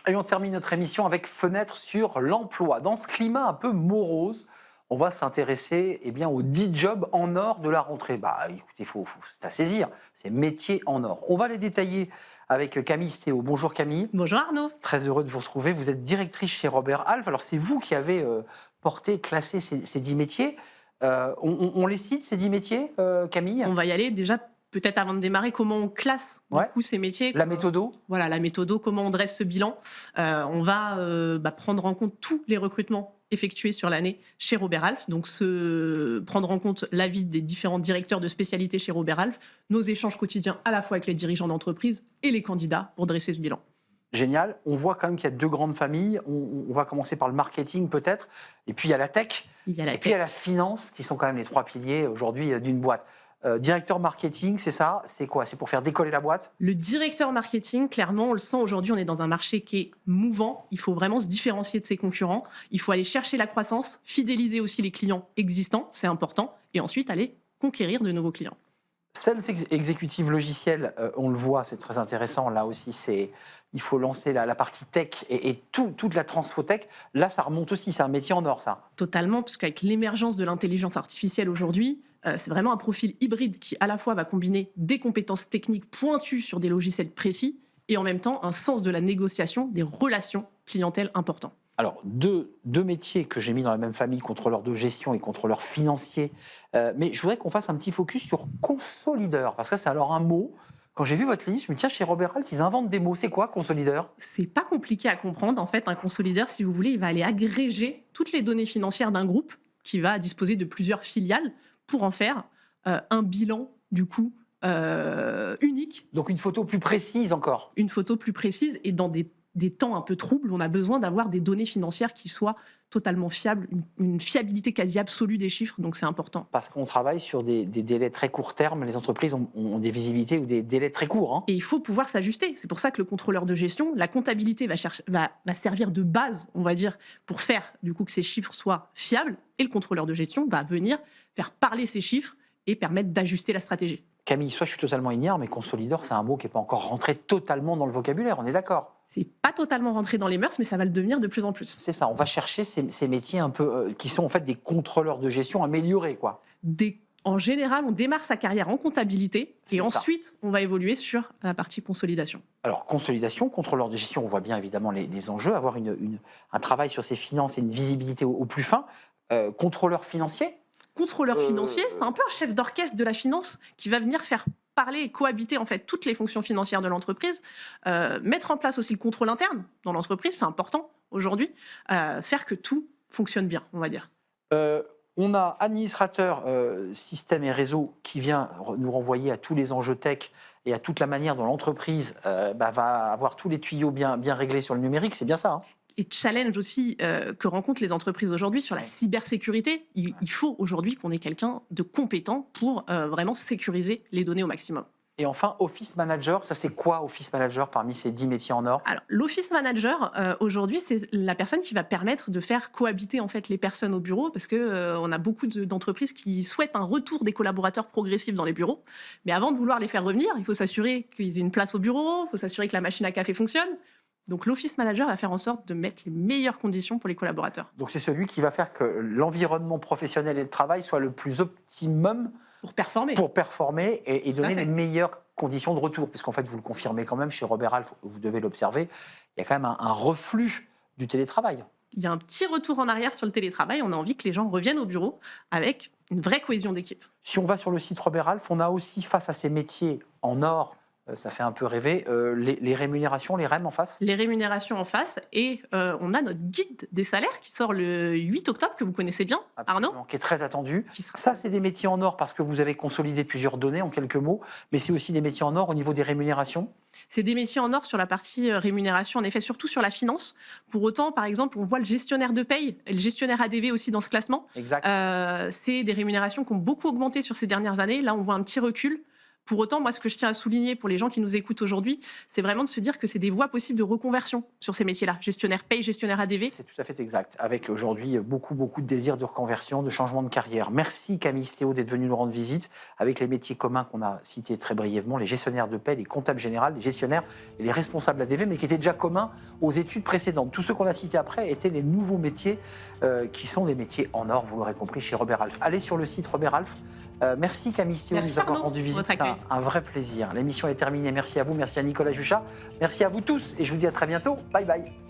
Et on termine notre émission avec Fenêtre sur l'emploi. Dans ce climat un peu morose, on va s'intéresser aux 10 jobs en or de la rentrée. Écoutez, c'est à saisir, c'est métiers en or. On va les détailler avec Camille Stéo. Bonjour Camille. Bonjour Arnaud. Très heureux de vous retrouver. Vous êtes directrice chez Robert Half. Alors c'est vous qui avez classé ces 10 métiers. On les cite, ces 10 métiers, Camille? On va y aller déjà. Peut-être avant de démarrer, comment on classe du coup ces métiers. La méthodo. Voilà, la méthodo, comment on dresse ce bilan. On va prendre en compte tous les recrutements effectués sur l'année chez Robert Half. Donc, prendre en compte l'avis des différents directeurs de spécialité chez Robert Half, nos échanges quotidiens à la fois avec les dirigeants d'entreprise et les candidats pour dresser ce bilan. Génial. On voit quand même qu'il y a deux grandes familles. On va commencer par le marketing peut-être. Et puis il y a la tech. Puis il y a la finance, qui sont quand même les trois piliers aujourd'hui d'une boîte. Directeur marketing, c'est ça? C'est quoi? C'est pour faire décoller la boîte? Le directeur marketing, clairement, on le sent aujourd'hui, on est dans un marché qui est mouvant. Il faut vraiment se différencier de ses concurrents. Il faut aller chercher la croissance, fidéliser aussi les clients existants, c'est important, et ensuite aller conquérir de nouveaux clients. Sales exécutive logiciel, on le voit, c'est très intéressant. Là aussi, il faut lancer la partie tech et toute la transfo tech. Là, ça remonte aussi, c'est un métier en or, ça. Totalement, parce qu'avec l'émergence de l'intelligence artificielle aujourd'hui, c'est vraiment un profil hybride qui à la fois va combiner des compétences techniques pointues sur des logiciels précis et en même temps un sens de la négociation, des relations clientèle importants. Alors, deux métiers que j'ai mis dans la même famille, contrôleur de gestion et contrôleur financier. Mais je voudrais qu'on fasse un petit focus sur consolideur, parce que c'est alors un mot. Quand j'ai vu votre liste, je me dis, tiens, chez Robert Half, ils inventent des mots. C'est quoi, consolideur? C'est pas compliqué à comprendre. En fait, un consolideur, si vous voulez, il va aller agréger toutes les données financières d'un groupe qui va disposer de plusieurs filiales pour en faire un bilan, du coup, unique. Donc, une photo plus précise encore. Une photo plus précise et dans des temps un peu troubles, on a besoin d'avoir des données financières qui soient totalement fiables, une fiabilité quasi absolue des chiffres, donc c'est important. Parce qu'on travaille sur des délais très court terme, les entreprises ont des visibilités ou des délais très courts. Et il faut pouvoir s'ajuster. C'est pour ça que le contrôleur de gestion, la comptabilité va servir de base, on va dire, pour faire du coup que ces chiffres soient fiables, et le contrôleur de gestion va venir faire parler ces chiffres et permettre d'ajuster la stratégie. Camille, soit je suis totalement ignare, mais consolideur, c'est un mot qui n'est pas encore rentré totalement dans le vocabulaire, on est d'accord? C'est pas totalement rentré dans les mœurs, mais ça va le devenir de plus en plus. C'est ça, on va chercher ces métiers un peu qui sont en fait des contrôleurs de gestion améliorés, quoi. En général, on démarre sa carrière en comptabilité et ça. ensuite, on va évoluer sur la partie consolidation. Alors, consolidation, contrôleur de gestion, on voit bien évidemment les enjeux, avoir un travail sur ses finances et une visibilité au plus fin. Contrôleur financier? Contrôleur financier, c'est un peu un chef d'orchestre de la finance qui va venir faire parler et cohabiter en fait toutes les fonctions financières de l'entreprise, mettre en place aussi le contrôle interne dans l'entreprise, c'est important aujourd'hui, faire que tout fonctionne bien, on va dire. On a administrateur système et réseau qui vient nous renvoyer à tous les enjeux tech et à toute la manière dont l'entreprise va avoir tous les tuyaux bien réglés sur le numérique, c'est bien ça, hein? Et challenge aussi que rencontrent les entreprises aujourd'hui sur la cybersécurité. Il faut aujourd'hui qu'on ait quelqu'un de compétent pour vraiment sécuriser les données au maximum. Et enfin, Office Manager, ça c'est quoi Office Manager parmi ces 10 métiers en or? Alors, l'Office Manager, aujourd'hui, c'est la personne qui va permettre de faire cohabiter en fait les personnes au bureau, parce que on a beaucoup d'entreprises qui souhaitent un retour des collaborateurs progressif dans les bureaux. Mais avant de vouloir les faire revenir, il faut s'assurer qu'ils aient une place au bureau, il faut s'assurer que la machine à café fonctionne. Donc l'Office Manager va faire en sorte de mettre les meilleures conditions pour les collaborateurs. Donc c'est celui qui va faire que l'environnement professionnel et de travail soit le plus optimum pour performer, et donner les meilleures conditions de retour. Parce qu'en fait, vous le confirmez quand même, chez Robert Half, vous devez l'observer, il y a quand même un reflux du télétravail. Il y a un petit retour en arrière sur le télétravail. On a envie que les gens reviennent au bureau avec une vraie cohésion d'équipe. Si on va sur le site Robert Half, on a aussi face à ces métiers en or, ça fait un peu rêver, les rémunérations, les REM en face? Les rémunérations en face, et on a notre guide des salaires qui sort le 8 octobre, que vous connaissez bien, absolument, Arnaud. Qui est très attendu. Ça, c'est des métiers en or parce que vous avez consolidé plusieurs données en quelques mots, mais c'est aussi des métiers en or au niveau des rémunérations? C'est des métiers en or sur la partie rémunération, en effet, surtout sur la finance. Pour autant, par exemple, on voit le gestionnaire de paye, et le gestionnaire ADV aussi dans ce classement. Exact. C'est des rémunérations qui ont beaucoup augmenté sur ces dernières années. Là, on voit un petit recul. Pour autant, moi, ce que je tiens à souligner pour les gens qui nous écoutent aujourd'hui, c'est vraiment de se dire que c'est des voies possibles de reconversion sur ces métiers-là. Gestionnaire paye, gestionnaire ADV. C'est tout à fait exact. Avec aujourd'hui beaucoup, beaucoup de désirs de reconversion, de changement de carrière. Merci Camille Stéo d'être venue nous rendre visite avec les métiers communs qu'on a cités très brièvement, les gestionnaires de paie, les comptables généraux, les gestionnaires et les responsables ADV, mais qui étaient déjà communs aux études précédentes. Tous ceux qu'on a cités après étaient les nouveaux métiers qui sont des métiers en or, vous l'aurez compris, chez Robert Half. Allez sur le site Robert Half. Merci Camille Stéo de nous avoir rendu visite. C'est un vrai plaisir. L'émission est terminée. Merci à vous, merci à Nicolas Juchat, merci à vous tous et je vous dis à très bientôt. Bye bye.